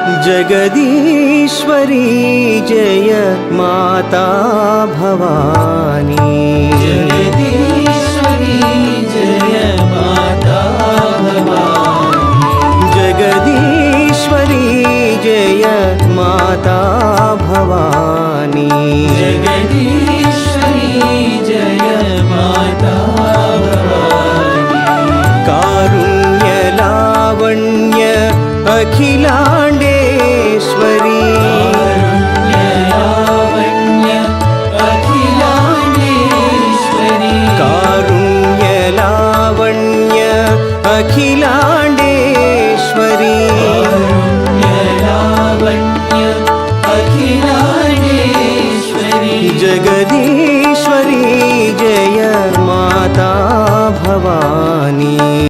जगदीश्वरी जय माता भवानी। जगदीश्वरी जय माता भवानी। जगदीश्वरी जय माता भवानी। जगदीश्वरी जय माता भवानी। कारुण्य लावण्य अखिलांडेश्वरी। कारुण्य लावण्य अखिलांडेश्वरी। जगदीश्वरी जय माता भवानी।